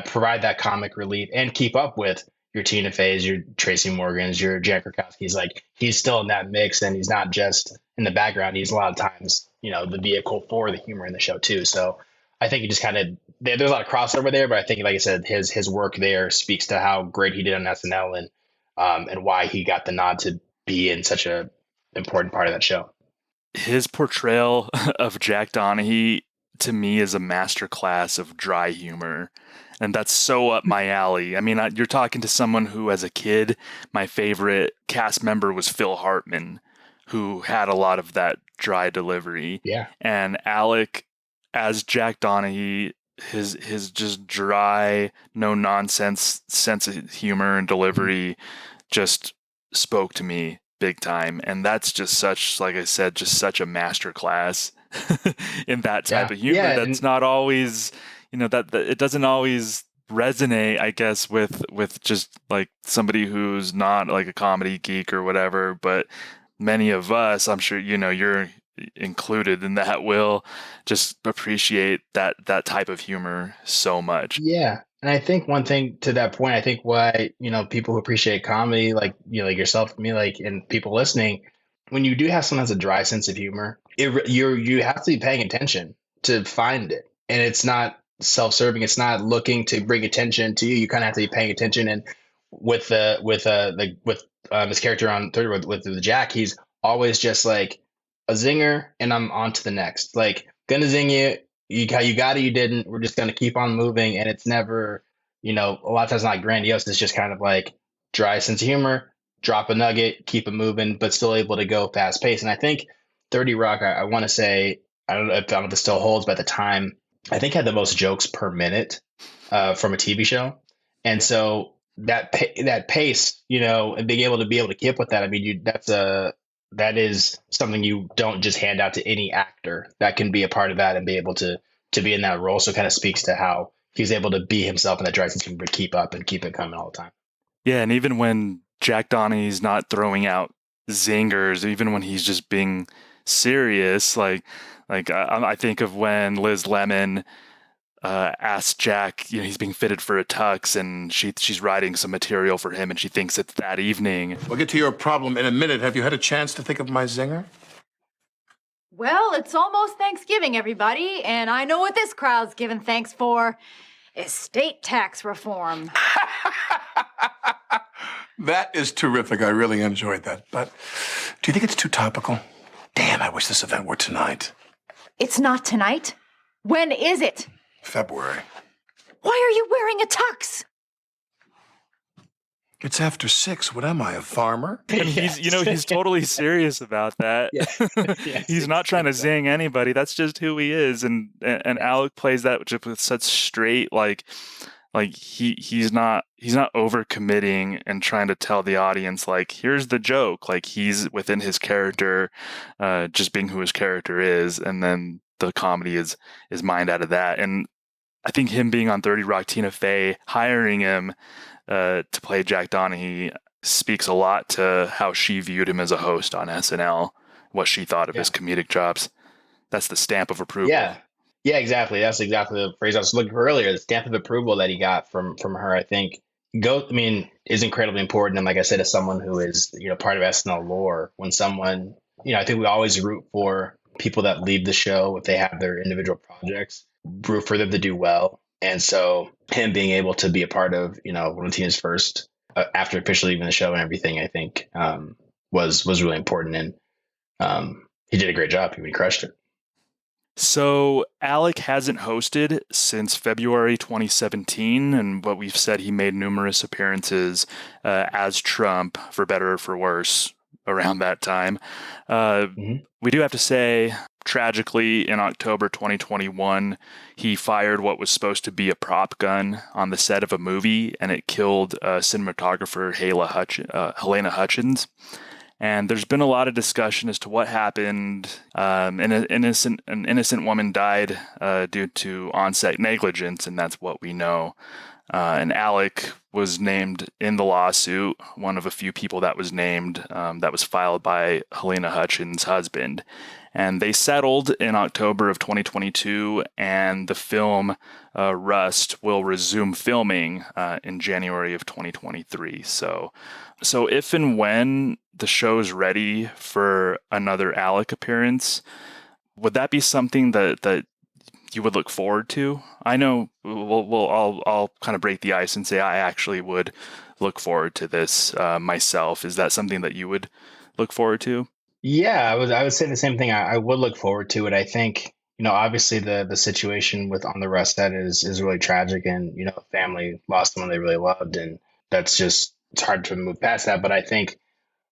provide that comic relief and keep up with your Tina Feys, your Tracy Morgans, your Jack Krakowski's. Like, he's still in that mix, and he's not just in the background. He's a lot of times, the vehicle for the humor in the show too. So I think he just there's a lot of crossover there, but I think, like I said, his work there speaks to how great he did on SNL and why he got the nod to be in such a important part of that show. His portrayal of Jack Donaghy to me is a masterclass of dry humor. And that's so up my alley. I mean, you're talking to someone who, as a kid, my favorite cast member was Phil Hartman, who had a lot of that dry delivery. Yeah. And Alec, as Jack Donaghy, his just dry, no nonsense sense of humor and delivery just spoke to me big time. And that's just such, like I said, just such a masterclass in that type of humor. Yeah, that's not always, that it doesn't always resonate, I guess, with just like somebody who's not like a comedy geek or whatever. But many of us, I'm sure, you're included in that, will just appreciate that type of humor so much. Yeah. And I think one thing to that point, I think why, people who appreciate comedy, like, like yourself, me, like, and people listening, when you do have someone who has a dry sense of humor, you have to be paying attention to find it. And it's not self-serving. It's not looking to bring attention to you. You kind of have to be paying attention. And with his character on 30 with the Jack, he's always just like a zinger, and I'm on to the next. Like, gonna zing you. You got it, you didn't. We're just going to keep on moving. And it's never, a lot of times not grandiose. It's just kind of like dry sense of humor, drop a nugget, keep it moving, but still able to go fast paced. And I think 30 Rock, I want to say, I don't know if it still holds, but at the time, I think had the most jokes per minute from a TV show. And so that pace, and being able to keep up with that, I mean, that is something you don't just hand out to any actor that can be a part of that and be able to be in that role. So it kind of speaks to how he's able to be himself in that dry sense of humor, keep up and keep it coming all the time. Yeah. And even when Jack Donaghy's not throwing out zingers, even when he's just being serious. I think of when Liz Lemon asked Jack, he's being fitted for a tux, and she's writing some material for him, and she thinks it's that evening. We'll get to your problem in a minute. Have you had a chance to think of my zinger? Well, it's almost Thanksgiving, everybody, and I know what this crowd's giving thanks for. Estate tax reform. That is terrific. I really enjoyed that. But do you think it's too topical? Damn, I wish this event were tonight. It's not tonight. When is it? February. Why are you wearing a tux? It's after 6. What am I, a farmer? And he's totally serious about that. Yeah. He's not trying to zing anybody. That's just who he is. And Alec plays that just with such straight, he's not overcommitting and trying to tell the audience, here's the joke. He's within his character, just being who his character is. And then the comedy is mined out of that. And I think him being on 30 Rock, Tina Fey hiring him to play Jack Donaghy speaks a lot to how she viewed him as a host on SNL, what she thought of his comedic chops. That's the stamp of approval. Yeah, exactly. That's exactly the phrase I was looking for earlier. The stamp of approval that he got from her, I think, is incredibly important. And like I said, as someone who is, part of SNL lore, when someone, I think we always root for people that leave the show if they have their individual projects, root for them to do well. And so him being able to be a part of, one of Tina's first, after officially leaving the show and everything, I think was really important. And he did a great job. He crushed it. So Alec hasn't hosted since February 2017, and what we've said, he made numerous appearances as Trump, for better or for worse, around that time. We do have to say, tragically, in October 2021, he fired what was supposed to be a prop gun on the set of a movie, and it killed cinematographer Helena Hutchins. And there's been a lot of discussion as to what happened. An innocent woman died due to on-set negligence, and that's what we know. And Alec was named in the lawsuit, one of a few people that was named, that was filed by Helena Hutchins' husband. And they settled in October of 2022, and the film Rust will resume filming in January of 2023. So if and when the show's ready for another Alec appearance, would that be something that you would look forward to? I know I'll kind of break the ice and say I actually would look forward to this myself. Is that something that you would look forward to? Yeah, I would say the same thing. I would look forward to it. I think, obviously the situation with On the Rust set is really tragic, and, family lost someone they really loved, and it's hard to move past that. But I think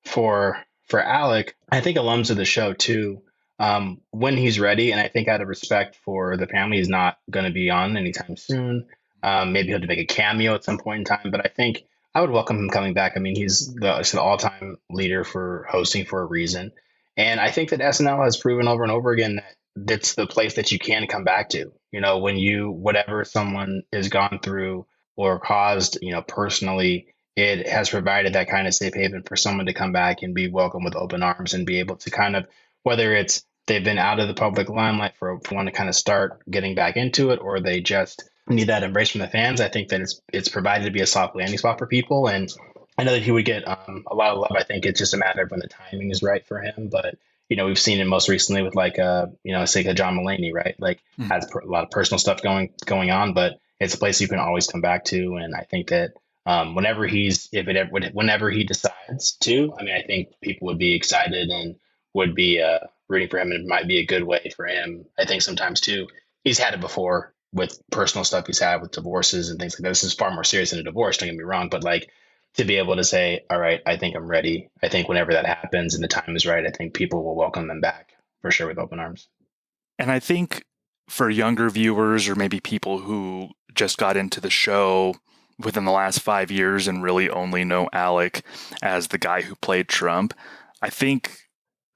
for Alec, I think alums of the show too, when he's ready, and I think out of respect for the family, he's not going to be on anytime soon. Maybe he'll make a cameo at some point in time, but I think I would welcome him coming back. I mean, he's the all-time leader for hosting for a reason. And I think that SNL has proven over and over again that that's the place that you can come back to. Whatever someone has gone through or caused, personally, it has provided that kind of safe haven for someone to come back and be welcomed with open arms and be able to kind of, whether it's they've been out of the public limelight for one to kind of start getting back into it, or they just need that embrace from the fans. I think that it's provided to be a soft landing spot for people. And I know that he would get a lot of love. I think it's just a matter of when the timing is right for him. But, we've seen it most recently with say John Mulaney, right? Has a lot of personal stuff going on, but it's a place you can always come back to. And I think that whenever he decides to, I think people would be excited and would be rooting for him, and it might be a good way for him. I think sometimes too, he's had it before with personal stuff he's had with divorces and things like that. This is far more serious than a divorce, don't get me wrong, but to be able to say, all right, I think I'm ready. I think whenever that happens and the time is right, I think people will welcome them back for sure with open arms. And I think for younger viewers, or maybe people who just got into the show within the last 5 years and really only know Alec as the guy who played Trump, I think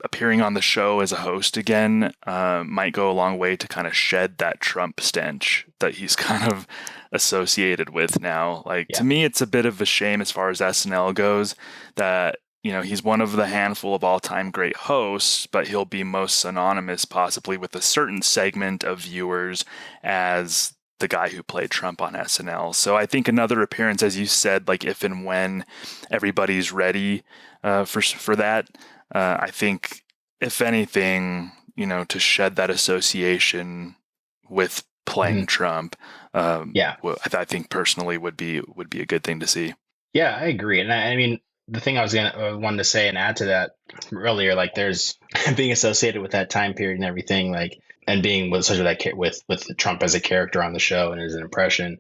appearing on the show as a host again might go a long way to kind of shed that Trump stench that he's kind of associated with now. To me, it's a bit of a shame as far as SNL goes that he's one of the handful of all-time great hosts, but he'll be most synonymous possibly with a certain segment of viewers as the guy who played Trump on SNL. So I think another appearance, as you said, like if and when everybody's ready for that, I think if anything, to shed that association with playing Trump, I think personally would be a good thing to see. Yeah, I agree. And I mean, the thing I was wanted to say and add to that earlier, like there's being associated with that time period and everything, like, and being with such that with Trump as a character on the show and as an impression,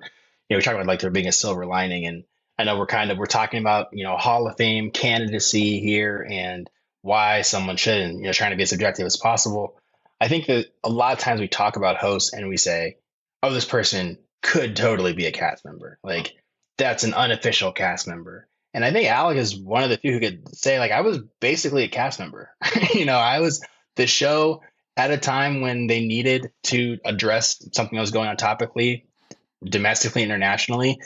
we talk about like there being a silver lining. And I know we're talking about, Hall of Fame candidacy here and why someone should, trying to be as objective as possible. I think that a lot of times we talk about hosts and we say, oh, this person could totally be a cast member. Like that's an unofficial cast member. And I think Alec is one of the few who could say, like, I was basically a cast member. I was the show at a time when they needed to address something that was going on topically, domestically, internationally.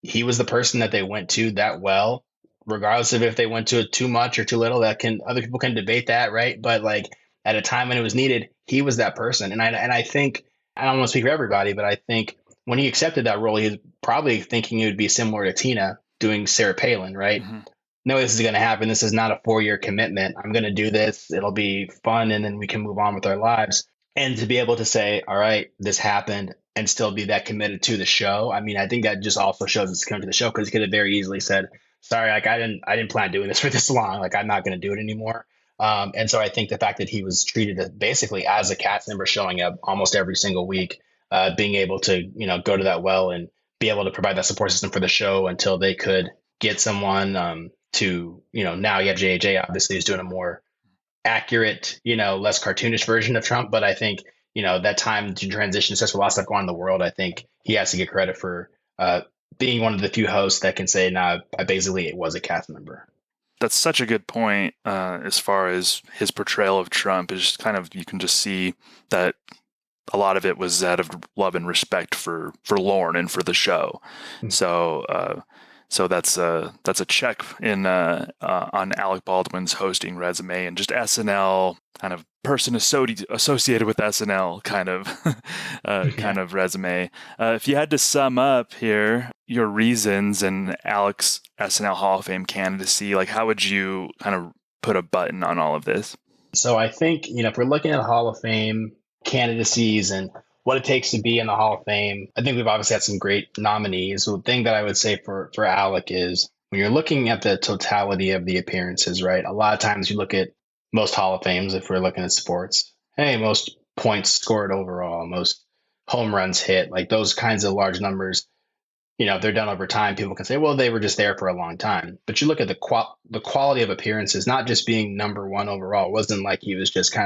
He was the person that they went to that well, regardless of if they went to it too much or too little. Other people can debate that, right? But like at a time when it was needed, he was that person. And I think, I don't want to speak for everybody, but I think when he accepted that role, he was probably thinking it would be similar to Tina doing Sarah Palin, right? Mm-hmm. No, this is going to happen. This is not a 4-year commitment. I'm going to do this. It'll be fun. And then we can move on with our lives. And to be able to say, all right, this happened and still be that committed to the show. I mean, I think that just also shows it's committed to the show because he could have very easily said, sorry, like I didn't plan on doing this for this long. Like I'm not going to do it anymore. And so I think the fact that he was treated basically as a cast member showing up almost every single week, being able to, go to that well and be able to provide that support system for the show until they could get someone to, now you have JJ obviously is doing a more accurate, less cartoonish version of Trump. But I think, that time to transition, such a lot of stuff going on in the world, I think he has to get credit for being one of the few hosts that can say, nah, I basically was a cast member. That's such a good point as far as his portrayal of Trump is kind of, you can just see that a lot of it was out of love and respect for Lorne and for the show. Mm-hmm. So that's a check in on Alec Baldwin's hosting resume and just SNL kind of person associated with SNL kind of resume. If you had to sum up here your reasons and Alec's SNL Hall of Fame candidacy, like how would you kind of put a button on all of this? So I think, if we're looking at Hall of Fame candidacies and what it takes to be in the Hall of Fame, I think we've obviously had some great nominees. So the thing that I would say for Alec is when you're looking at the totality of the appearances, right? A lot of times you look at most Hall of Fames, if we're looking at sports, hey, most points scored overall, most home runs hit, like those kinds of large numbers, if they're done over time, people can say, well, they were just there for a long time. But you look at the quality of appearances, not just being number one overall. It wasn't like he was just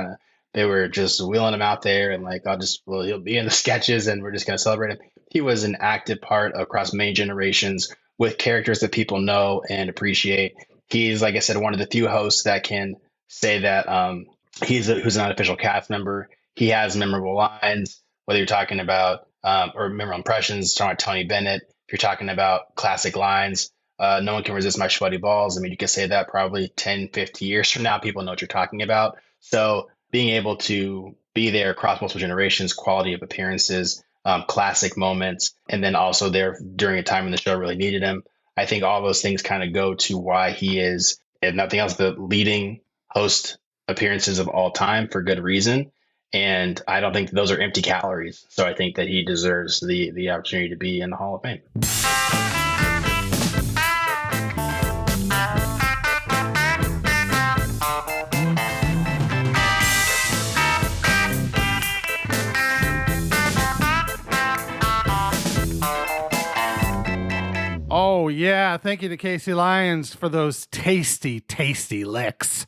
they were just wheeling him out there and like, he'll be in the sketches and we're just going to celebrate him. He was an active part across many generations with characters that people know and appreciate. He's, like I said, one of the few hosts that can say that who's an unofficial cast member. He has memorable lines, whether you're talking about or memorable impressions, talking about Tony Bennett. If you're talking about classic lines, no one can resist my sweaty balls. I mean, you could say that probably 10, 50 years from now, people know what you're talking about. So being able to be there across multiple generations, quality of appearances, classic moments, and then also there during a time when the show really needed him. I think all those things kind of go to why he is, if nothing else, the leading host appearances of all time for good reason. And I don't think those are empty calories. So I think that he deserves the opportunity to be in the Hall of Fame. Oh, yeah. Thank you to Casey Lyons for those tasty, tasty licks.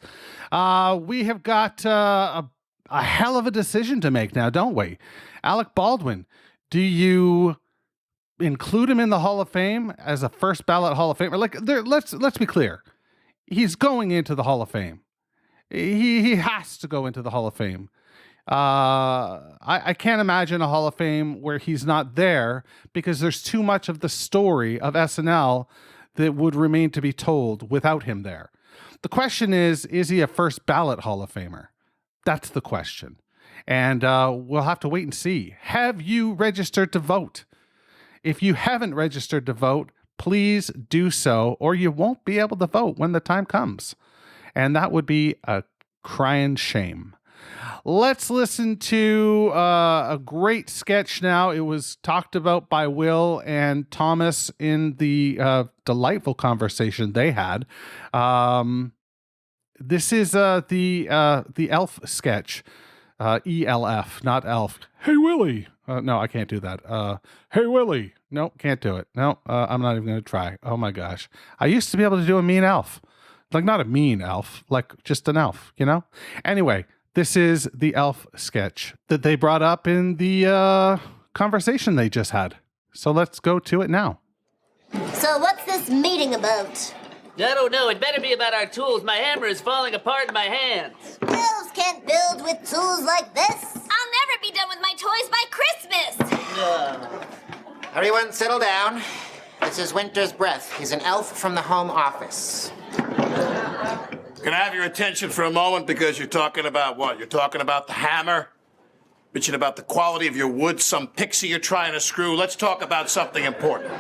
We have got a hell of a decision to make now, don't we? Alec Baldwin, do you include him in the Hall of Fame as a first ballot Hall of Famer? Like, let's be clear. He's going into the Hall of Fame. He has to go into the Hall of Fame. I can't imagine a Hall of Fame where he's not there because there's too much of the story of SNL that would remain to be told without him there. The question is he a first ballot Hall of Famer? That's the question. And we'll have to wait and see. Have you registered to vote? If you haven't registered to vote, please do so, or you won't be able to vote when the time comes. And that would be a crying shame. Let's listen to a great sketch now. It was talked about by Will and Thomas in the delightful conversation they had. This is the elf sketch. ELF, not elf. Hey, Willie. No, I can't do that. Hey, Willie. No, can't do it. No, I'm not even going to try. Oh, my gosh. I used to be able to do a mean elf. Like, not a mean elf, like just an elf, you know? Anyway, this is the elf sketch that they brought up in the conversation they just had. So let's go to it now. So what's this meeting about? I don't know. It better be about our tools. My hammer is falling apart in my hands. Elves can't build with tools like this. I'll never be done with my toys by Christmas. Everyone settle down. This is Winter's Breath. He's an elf from the home office. Can I have your attention for a moment because you're talking about what? You're talking about the hammer? Bitching about the quality of your wood, some pixie you're trying to screw. Let's talk about something important.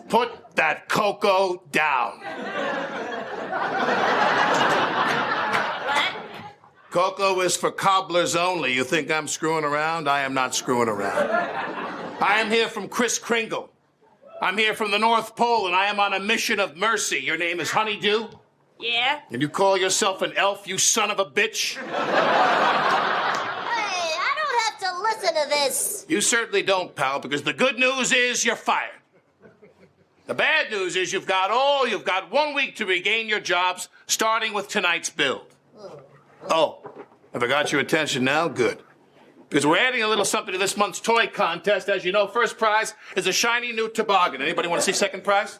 Put that cocoa down. What? Cocoa is for cobblers only. You think I'm screwing around? I am not screwing around. I am here from Kris Kringle. I'm here from the North Pole, and I am on a mission of mercy. Your name is Honeydew? Yeah? And you call yourself an elf, you son of a bitch? Listen to this. You certainly don't, pal, because the good news is you're fired. The bad news is you've got 1 week to regain your jobs, starting with tonight's build. Oh, have I got your attention now? Good. Because we're adding a little something to this month's toy contest. As you know, first prize is a shiny new toboggan. Anybody want to see second prize?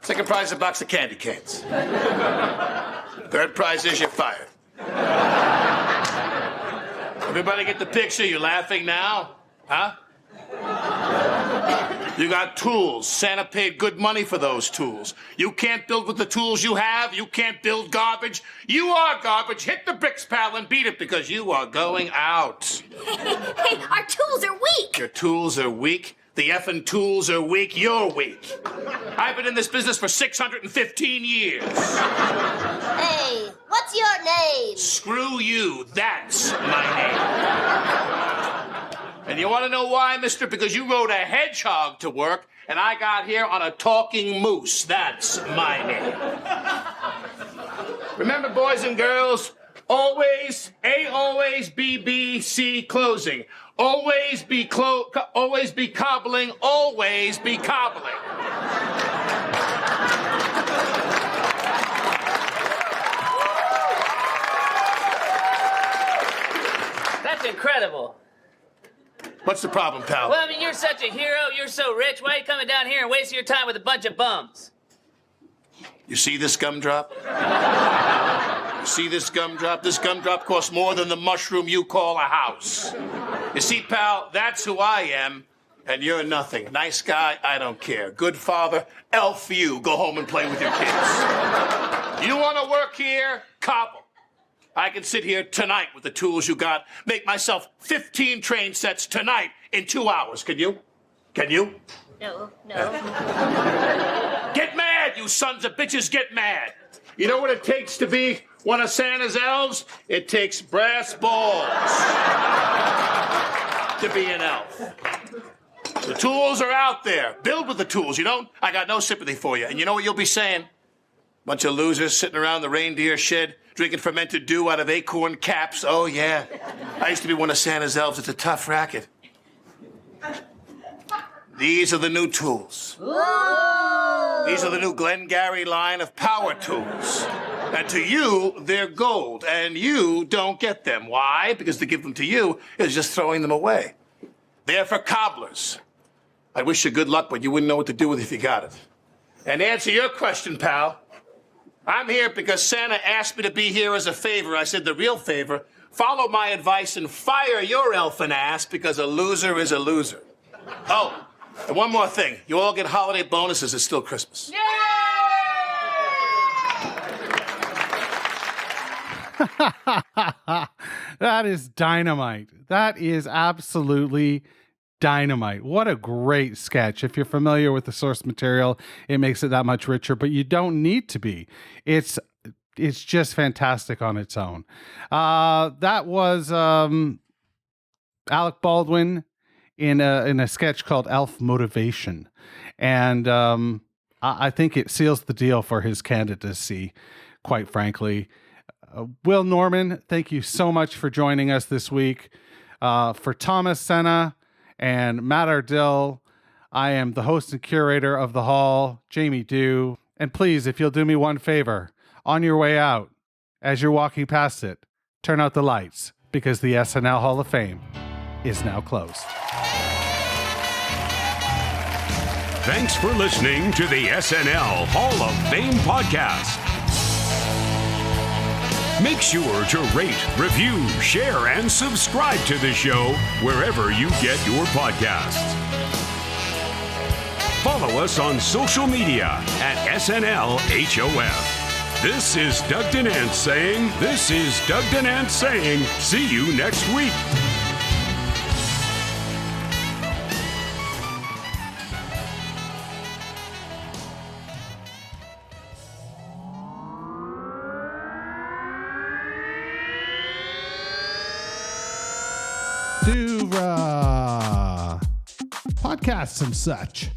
Second prize is a box of candy canes. Third prize is you're fired. Everybody get the picture? You laughing now? Huh? You got tools. Santa paid good money for those tools. You can't build with the tools you have. You can't build garbage. You are garbage. Hit the bricks, pal, and beat it because you are going out. Hey, our tools are weak. Your tools are weak? The effing tools are weak. You're weak. I've been in this business for 615 years. Hey, what's your name? Screw you. That's my name. And you want to know why, mister? Because you rode a hedgehog to work, and I got here on a talking moose. That's my name. Remember, boys and girls, always, A, always, B, B, C, closing. Always be cobbling, always be cobbling. That's incredible. What's the problem, pal? Well, I mean, you're such a hero. You're so rich. Why are you coming down here and wasting your time with a bunch of bums? You see this gumdrop? You see this gumdrop? This gumdrop costs more than the mushroom you call a house. You see, pal, that's who I am, and you're nothing. Nice guy, I don't care. Good father, elf you. Go home and play with your kids. You want to work here? Cobble. I can sit here tonight with the tools you got, make myself 15 train sets tonight in 2 hours. Can you? Can you? No. Get mad, you sons of bitches, get mad. You know what it takes to be one of Santa's elves? It takes brass balls to be an elf. The tools are out there. Build with the tools, you know? I got no sympathy for you. And you know what you'll be saying? Bunch of losers sitting around the reindeer shed, drinking fermented dew out of acorn caps. Oh, yeah. I used to be one of Santa's elves. It's a tough racket. These are the new tools. Whoa. These are the new Glengarry line of power tools. And to you, they're gold, and you don't get them. Why? Because to give them to you is just throwing them away. They're for cobblers. I wish you good luck, but you wouldn't know what to do with it if you got it. And to answer your question, pal, I'm here because Santa asked me to be here as a favor. I said the real favor, follow my advice and fire your elfin ass because a loser is a loser. Oh, and one more thing. You all get holiday bonuses. It's still Christmas. Yay! That is dynamite. That is absolutely dynamite. What a great sketch. If you're familiar with the source material, it makes it that much richer, but you don't need to be. It's just fantastic on its own. That was Alec Baldwin in a sketch called Elf Motivation. And I think it seals the deal for his candidacy, quite frankly. Will Norman, thank you so much for joining us this week. For Thomas Sena and Matt Ardill, I am the host and curator of the Hall, Jamie Dew. And please, if you'll do me one favor, on your way out, as you're walking past it, turn out the lights, because the SNL Hall of Fame is now closed. Thanks for listening to the SNL Hall of Fame podcast. Make sure to rate, review, share, and subscribe to the show wherever you get your podcasts. Follow us on social media at SNL HOF. This is Doug Denant saying, see you next week. To podcasts and such.